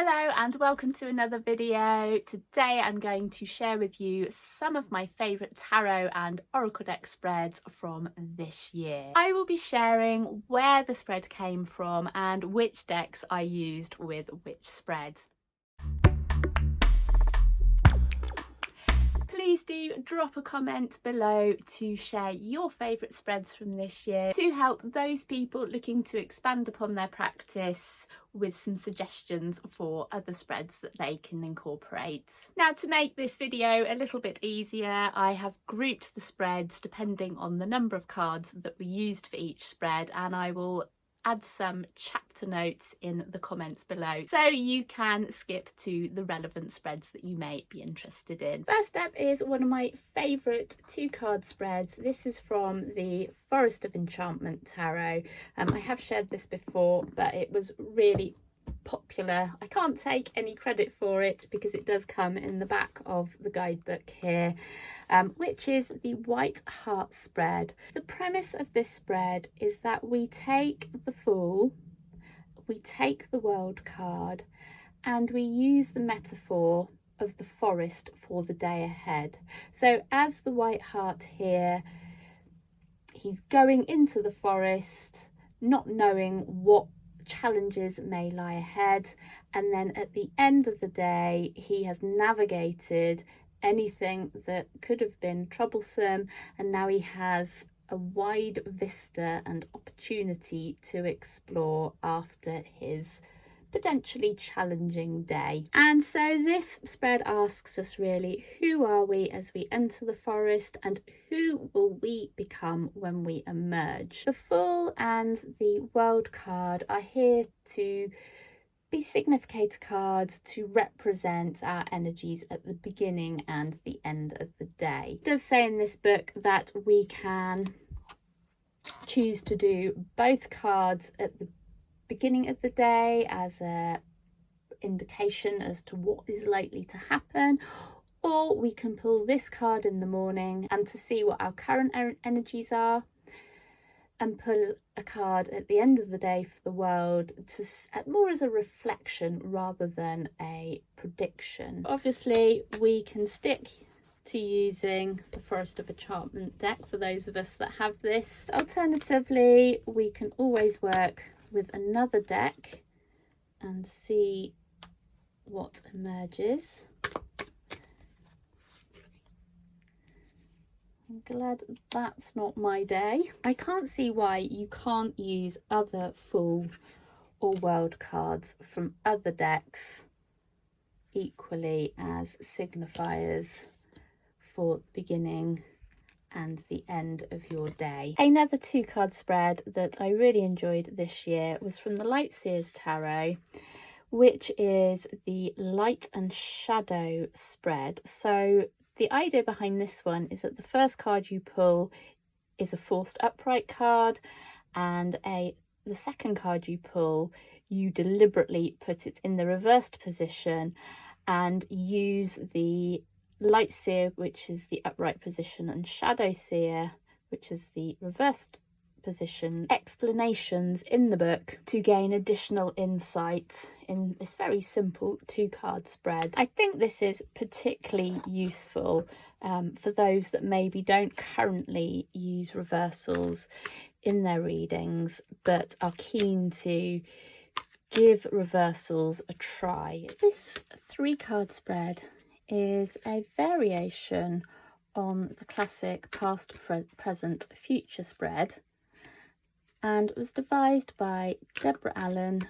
Hello and welcome to another video. Today I'm going to share with you some of my favourite tarot and oracle deck spreads from this year. I will be sharing where the spread came from and which decks I used with which spread. Please do drop a comment below to share your favourite spreads from this year to help those people looking to expand upon their practice with some suggestions for other spreads that they can incorporate. Now, to make this video a little bit easier, I have grouped the spreads depending on the number of cards that were used for each spread, and I will add some chapter notes in the comments below so you can skip to the relevant spreads that you may be interested in. First up is one of my favourite 2-card spreads. This is from the Forest of Enchantment Tarot. I have shared this before, but it was really popular. I can't take any credit for it because it does come in the back of the guidebook here, which is the White Heart spread. The premise of this spread is that we take the Fool, we take the World card, and we use the metaphor of the forest for the day ahead. So as the White Heart here, he's going into the forest not knowing what challenges may lie ahead, and then at the end of the day he has navigated anything that could have been troublesome, and now he has a wide vista and opportunity to explore after his potentially challenging day. And so this spread asks us really, who are we as we enter the forest, and who will we become when we emerge? The Fool and the World card are here to be significator cards to represent our energies at the beginning and the end of the day. It does say in this book that we can choose to do both cards at the beginning of the day as a indication as to what is likely to happen, or we can pull this card in the morning and to see what our current energies are, and pull a card at the end of the day for the world to more as a reflection rather than a prediction. Obviously we can stick to using the Forest of Enchantment deck for those of us that have this. Alternatively, we can always work with another deck and see what emerges. I'm glad that's not my day. I can't see why you can't use other Fool or World cards from other decks equally as signifiers for the beginning and the end of your day. Another 2-card spread that I really enjoyed this year was from the Lightseers Tarot, which is the Light and Shadow spread. So the idea behind this one is that the first card you pull is a forced upright card, and the second card you pull, you deliberately put it in the reversed position and use the Light Seer, which is the upright position, and Shadow Seer, which is the reversed position, explanations in the book to gain additional insight in this very simple 2-card spread. I think this is particularly useful for those that maybe don't currently use reversals in their readings but are keen to give reversals a try. This 3-card spread is a variation on the classic past, present, future spread, and was devised by Deborah Allen,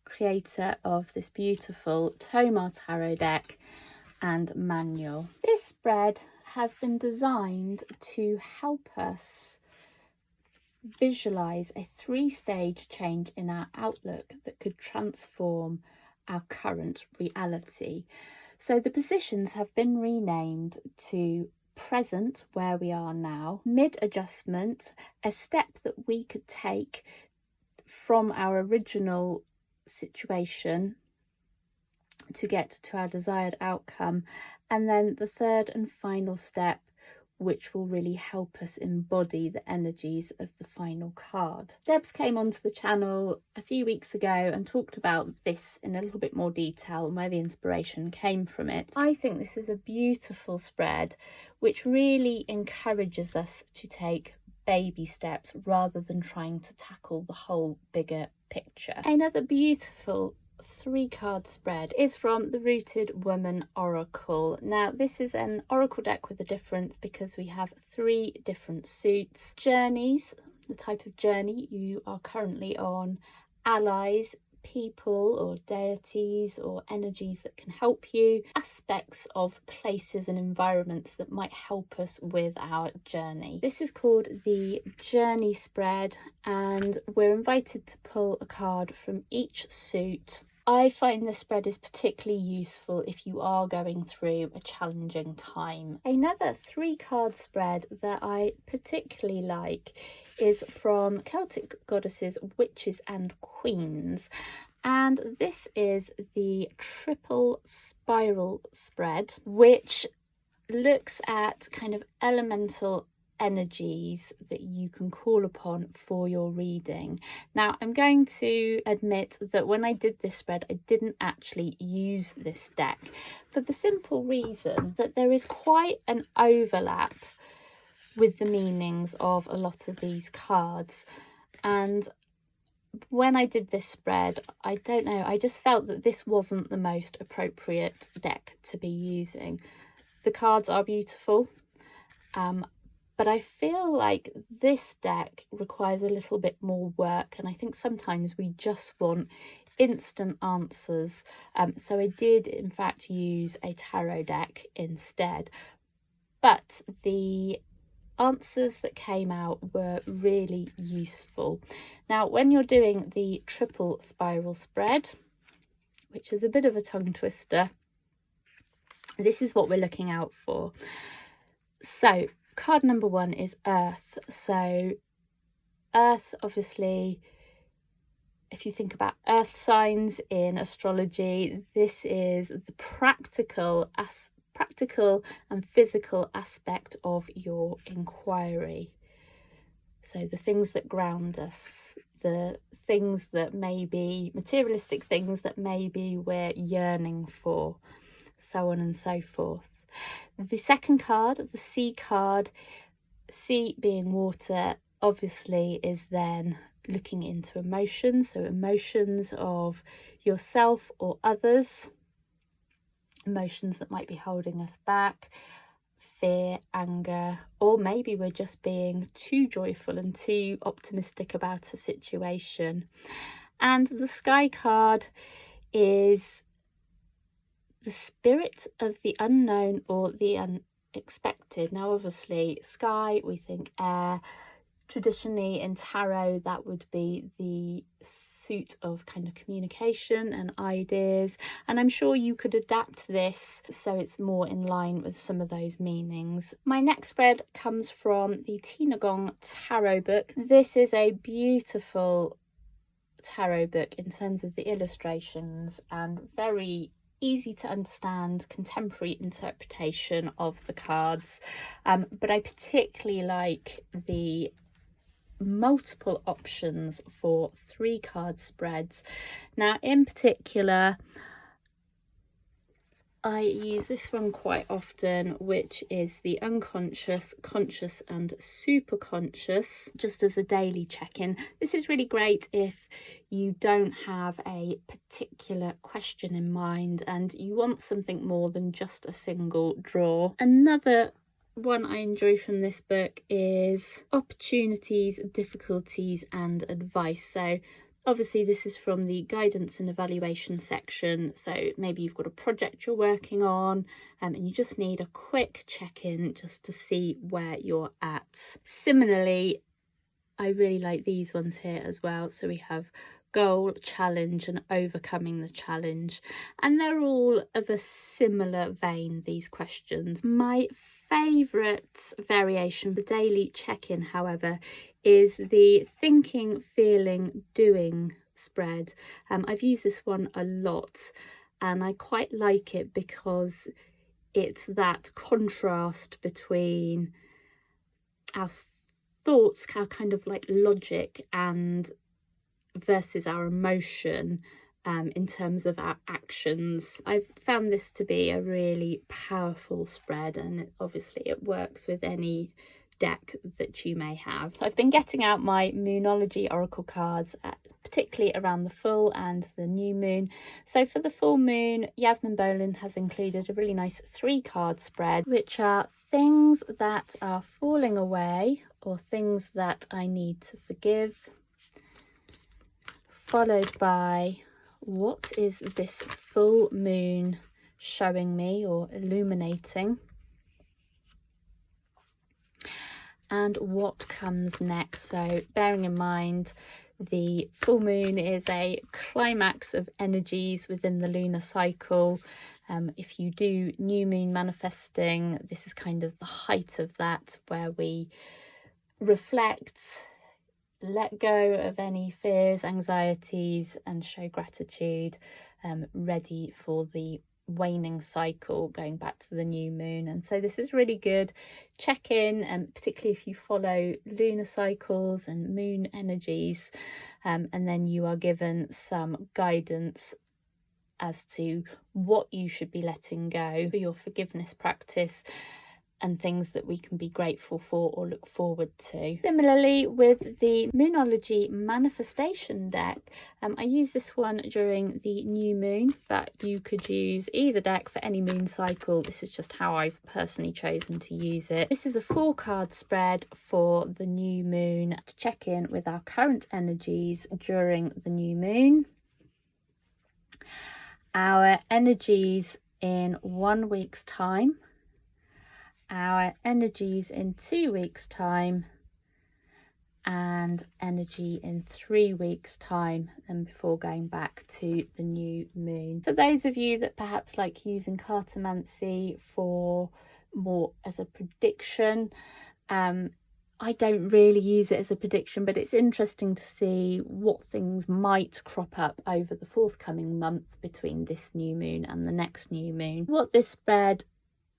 creator of this beautiful Tomar Tarot deck and manual. This spread has been designed to help us visualize a 3-stage change in our outlook that could transform our current reality. So the positions have been renamed to present, where we are now, mid-adjustment, a step that we could take from our original situation to get to our desired outcome, and then the third and final step, which will really help us embody the energies of the final card. Debs came onto the channel a few weeks ago and talked about this in a little bit more detail and where the inspiration came from it. I think this is a beautiful spread which really encourages us to take baby steps rather than trying to tackle the whole bigger picture. Another beautiful 3-card spread is from the Rooted Woman Oracle. Now this is an oracle deck with a difference because we have 3 different suits: journeys, the type of journey you are currently on, allies, people or deities or energies that can help you, aspects of places and environments that might help us with our journey. This is called the journey spread, and we're invited to pull a card from each suit. I find this spread is particularly useful if you are going through a challenging time. Another 3-card spread that I particularly like is from Celtic Goddesses, Witches and Queens, and this is the triple spiral spread, which looks at kind of elemental energies that you can call upon for your reading. Now I'm going to admit that when I did this spread I didn't actually use this deck for the simple reason that there is quite an overlap with the meanings of a lot of these cards, and when I did this spread, I don't know, I just felt that this wasn't the most appropriate deck to be using. The cards are beautiful, but I feel like this deck requires a little bit more work, and I think sometimes we just want instant answers. So I did in fact use a tarot deck instead, but the answers that came out were really useful. Now when you're doing the triple spiral spread, which is a bit of a tongue twister, this is what we're looking out for. So card number 1 is Earth. So Earth, obviously, if you think about earth signs in astrology, this is the practical and physical aspect of your inquiry. So the things that ground us, the things that may be materialistic things that maybe we're yearning for, so on and so forth. The second card, the sea card, sea being water, obviously is then looking into emotions, so emotions of yourself or others, emotions that might be holding us back, fear, anger, or maybe we're just being too joyful and too optimistic about a situation. And the sky card is the spirit of the unknown or the unexpected. Now obviously sky, we think air. Traditionally in tarot that would be the suit of kind of communication and ideas, and I'm sure you could adapt this so it's more in line with some of those meanings. My next spread comes from the Tina Gong tarot book. This is a beautiful tarot book in terms of the illustrations and very easy to understand contemporary interpretation of the cards, but I particularly like the multiple options for 3-card spreads. Now in particular I use this one quite often, which is the unconscious, conscious and super conscious, just as a daily check-in. This is really great if you don't have a particular question in mind and you want something more than just a single draw. Another one I enjoy from this book is opportunities, difficulties and advice. So obviously this is from the guidance and evaluation section, so maybe you've got a project you're working on and you just need a quick check-in just to see where you're at. Similarly, I really like these ones here as well. So we have goal, challenge and overcoming the challenge, and they're all of a similar vein, these questions. My favourite variation, the daily check-in, however, is the thinking, feeling, doing spread. I've used this one a lot and I quite like it because it's that contrast between our thoughts, our kind of like logic, and versus our emotion in terms of our actions. I've found this to be a really powerful spread, and obviously it works with any deck that you may have. I've been getting out my Moonology Oracle cards, particularly around the full and the new moon. So for the full moon, Yasmin Bolin has included a really nice 3-card spread, which are things that are falling away or things that I need to forgive, followed by what is this full moon showing me or illuminating, and what comes next. So bearing in mind the full moon is a climax of energies within the lunar cycle. If you do new moon manifesting, this is kind of the height of that, where we reflect, let go of any fears, anxieties, and show gratitude, ready for the waning cycle, going back to the new moon. And so this is really good. Check in, and particularly if you follow lunar cycles and moon energies, and then you are given some guidance as to what you should be letting go for your forgiveness practice, and things that we can be grateful for or look forward to. Similarly, with the Moonology Manifestation deck, I use this one during the new moon, but you could use either deck for any moon cycle. This is just how I've personally chosen to use it. This is a 4-card spread for the new moon to check in with our current energies during the new moon, our energies in 1 week's time, our energies in 2 weeks' time, and energy in 3 weeks' time, and before going back to the new moon. For those of you that perhaps like using cartomancy for more as a prediction, I don't really use it as a prediction, but it's interesting to see what things might crop up over the forthcoming month between this new moon and the next new moon. What this spread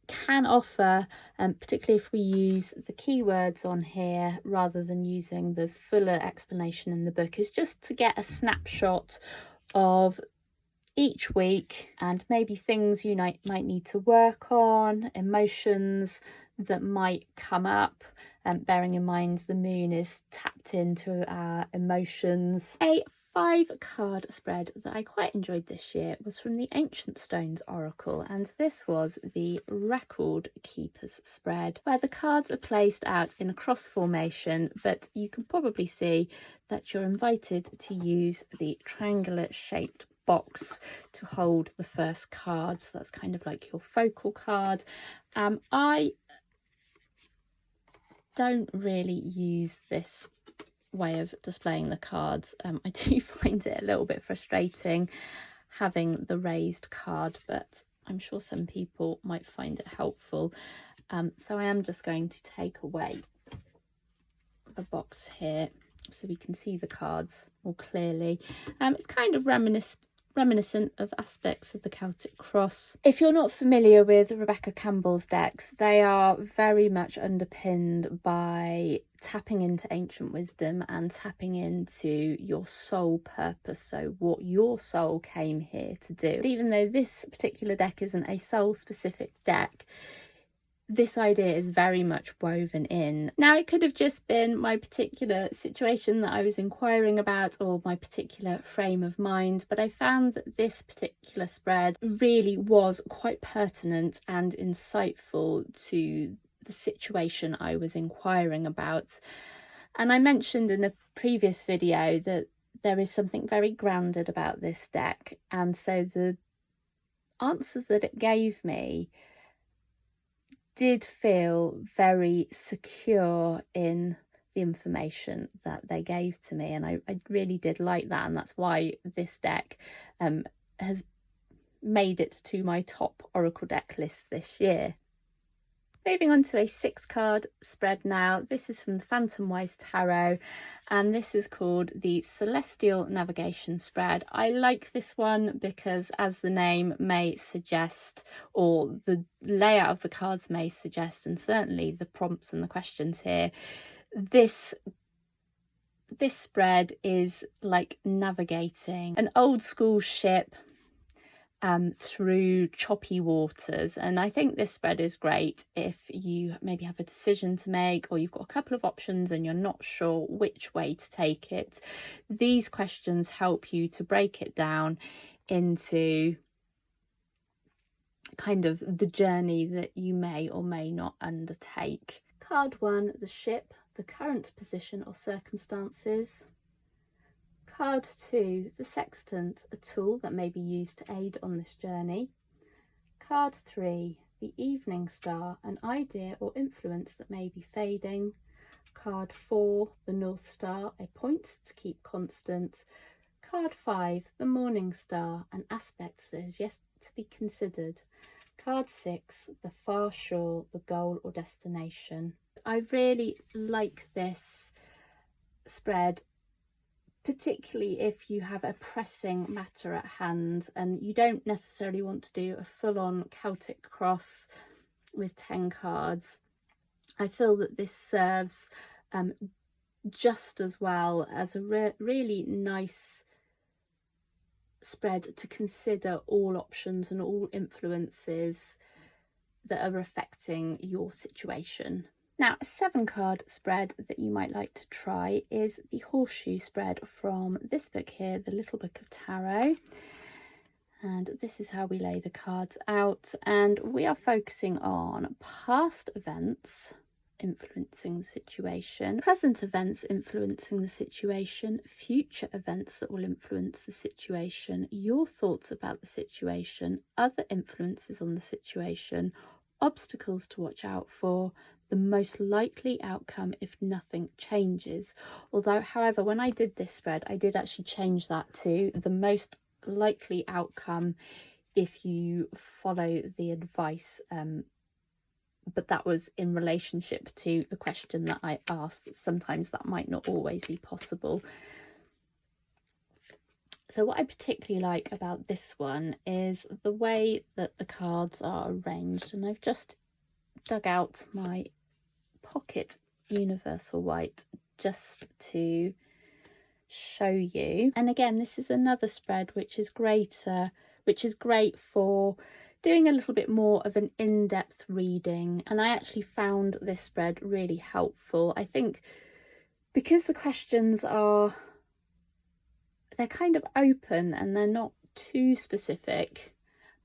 can offer, particularly if we use the keywords on here rather than using the fuller explanation in the book, is just to get a snapshot of each week and maybe things you might need to work on, emotions that might come up, bearing in mind the moon is tapped into our emotions. A 5-card spread that I quite enjoyed this year was from the Ancient Stones Oracle, and this was the Record Keepers spread, where the cards are placed out in a cross formation, but you can probably see that you're invited to use the triangular shaped box to hold the first card. So that's kind of like your focal card. I don't really use this way of displaying the cards. I do find it a little bit frustrating having the raised card, but I'm sure some people might find it helpful. So I am just going to take away the box here so we can see the cards more clearly. It's kind of reminiscent of aspects of the Celtic Cross. If you're not familiar with Rebecca Campbell's decks, they are very much underpinned by tapping into ancient wisdom and tapping into your soul purpose, so what your soul came here to do. But even though this particular deck isn't a soul specific deck, this idea is very much woven in. Now, it could have just been my particular situation that I was inquiring about, or my particular frame of mind, but I found that this particular spread really was quite pertinent and insightful to the situation I was inquiring about. And I mentioned in a previous video that there is something very grounded about this deck, and so the answers that it gave me did feel very secure in the information that they gave to me, and I really did like that, and that's why this deck has made it to my top Oracle deck list this year. Moving on to a 6-card spread now. This is from the Phantom Wise Tarot, and this is called the Celestial Navigation Spread. I like this one because, as the name may suggest, or the layout of the cards may suggest, and certainly the prompts and the questions here, this spread is like navigating an old school ship through choppy waters. And I think this spread is great if you maybe have a decision to make, or you've got a couple of options and you're not sure which way to take it. These questions help you to break it down into kind of the journey that you may or may not undertake. Card 1, the ship, the current position or circumstances. Card 2, the sextant, a tool that may be used to aid on this journey. Card 3, the evening star, an idea or influence that may be fading. Card 4, the North Star, a point to keep constant. Card 5, the Morning Star, an aspect that is yet to be considered. Card 6, the Far Shore, the goal or destination. I really like this spread, particularly if you have a pressing matter at hand and you don't necessarily want to do a full-on Celtic Cross with 10 cards. I feel that this serves just as well as a really nice spread to consider all options and all influences that are affecting your situation. Now, a 7-card spread that you might like to try is the Horseshoe spread from this book here, The Little Book of Tarot. And this is how we lay the cards out. And we are focusing on past events influencing the situation, present events influencing the situation, future events that will influence the situation, your thoughts about the situation, other influences on the situation, obstacles to watch out for, the most likely outcome if nothing changes. Although, however, when I did this spread, I did actually change that to the most likely outcome if you follow the advice, but that was in relationship to the question that I asked. Sometimes that might not always be possible. So what I particularly like about this one is the way that the cards are arranged, and I've just dug out my pocket universal white just to show you. And again, this is another spread which is great for doing a little bit more of an in-depth reading, and I actually found this spread really helpful. I think because the questions they're kind of open and they're not too specific,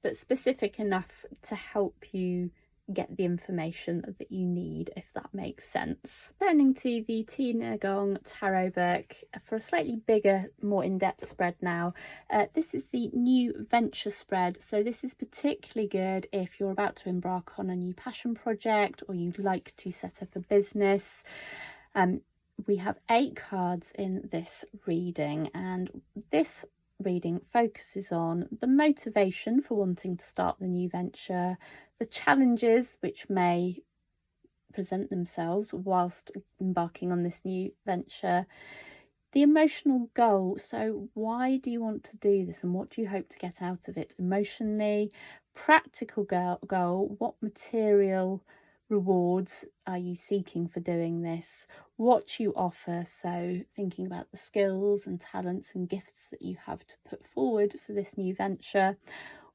but specific enough to help you get the information that you need, if that makes sense. Turning to the Tina Gong Tarot book for a slightly bigger, more in-depth spread now. This is the New Venture spread. So this is particularly good if you're about to embark on a new passion project or you'd like to set up a business. We have 8 cards in this reading, and this reading focuses on the motivation for wanting to start the new venture, the challenges which may present themselves whilst embarking on this new venture, the emotional goal. So why do you want to do this and what do you hope to get out of it emotionally? Practical goal, what material rewards are you seeking for doing this? What you offer, so thinking about the skills and talents and gifts that you have to put forward for this new venture.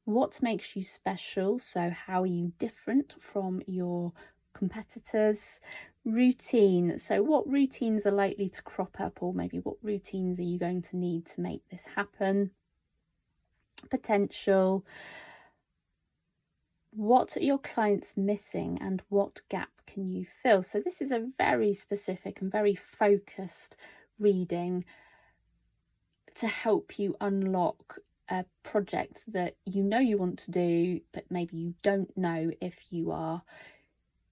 What makes you special, so how are you different from your competitors? Routine, so what routines are likely to crop up, or maybe what routines are you going to need to make this happen? Potential, what are your clients missing and what gap can you fill? So this is a very specific and very focused reading to help you unlock a project that you know you want to do, but maybe you don't know if you are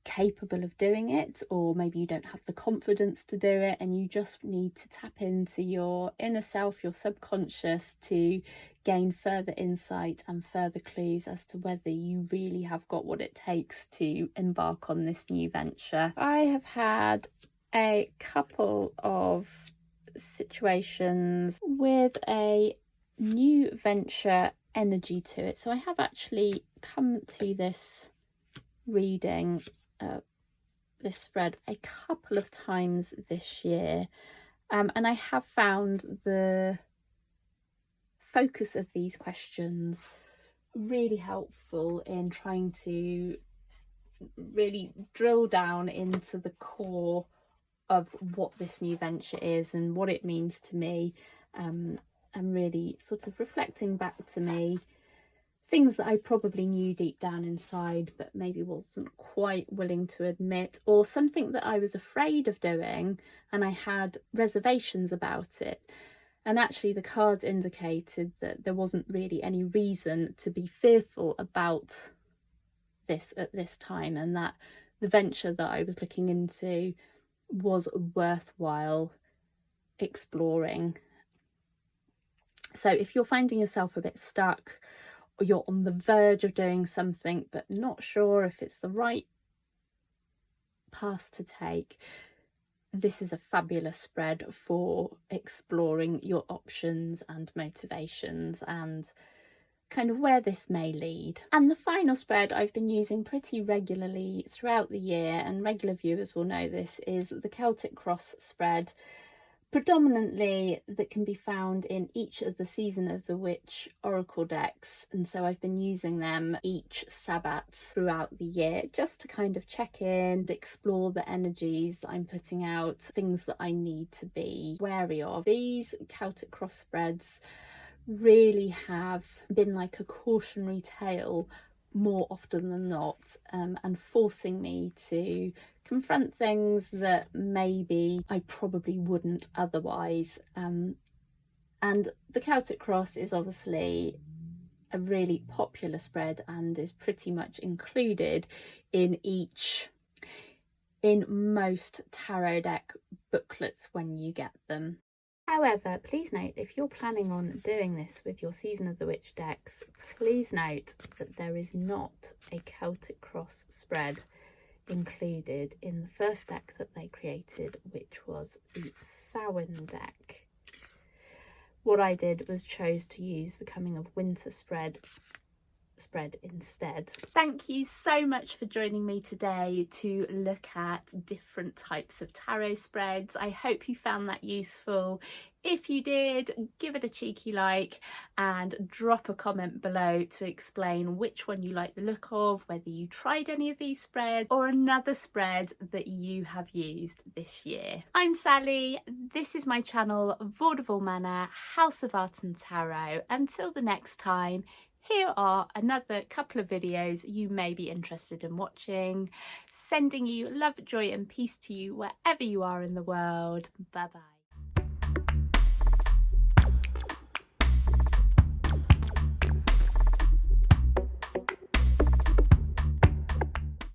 capable of doing it, or maybe you don't have the confidence to do it and you just need to tap into your inner self, your subconscious, to gain further insight and further clues as to whether you really have got what it takes to embark on this new venture. I have had a couple of situations with a new venture energy to it, so I have actually come to this reading this spread a couple of times this year, and I have found the focus of these questions really helpful in trying to really drill down into the core of what this new venture is and what it means to me, and really sort of reflecting back to me things that I probably knew deep down inside but maybe wasn't quite willing to admit, or something that I was afraid of doing and I had reservations about it. And actually the cards indicated that there wasn't really any reason to be fearful about this at this time, and that the venture that I was looking into was worthwhile exploring. So if you're finding yourself a bit stuck, or you're on the verge of doing something but not sure if it's the right path to take, this is a fabulous spread for exploring your options and motivations and kind of where this may lead. And the final spread I've been using pretty regularly throughout the year, and regular viewers will know this, is the Celtic Cross spread, predominantly that can be found in each of the Season of the Witch oracle decks, and so I've been using them each Sabbath throughout the year just to kind of check in, explore the energies that I'm putting out, things that I need to be wary of. These Celtic Cross spreads really have been like a cautionary tale more often than not, and forcing me to confront things that maybe I probably wouldn't otherwise. And the Celtic Cross is obviously a really popular spread and is pretty much included in most tarot deck booklets when you get them. However, please note, if you're planning on doing this with your Season of the Witch decks, please note that there is not a Celtic Cross spread included in the first deck that they created, which was the Samhain deck. What I did was chose to use the Coming of Winter spread instead. Thank you so much for joining me today to look at different types of tarot spreads. I hope you found that useful. If you did, give it a cheeky like and drop a comment below to explain which one you like the look of, whether you tried any of these spreads or another spread that you have used this year. I'm Sally, this is my channel Vaudeville Manor, House of Art and Tarot. Until the next time, here are another couple of videos you may be interested in watching. Sending you love, joy and peace to you wherever you are in the world. Bye bye.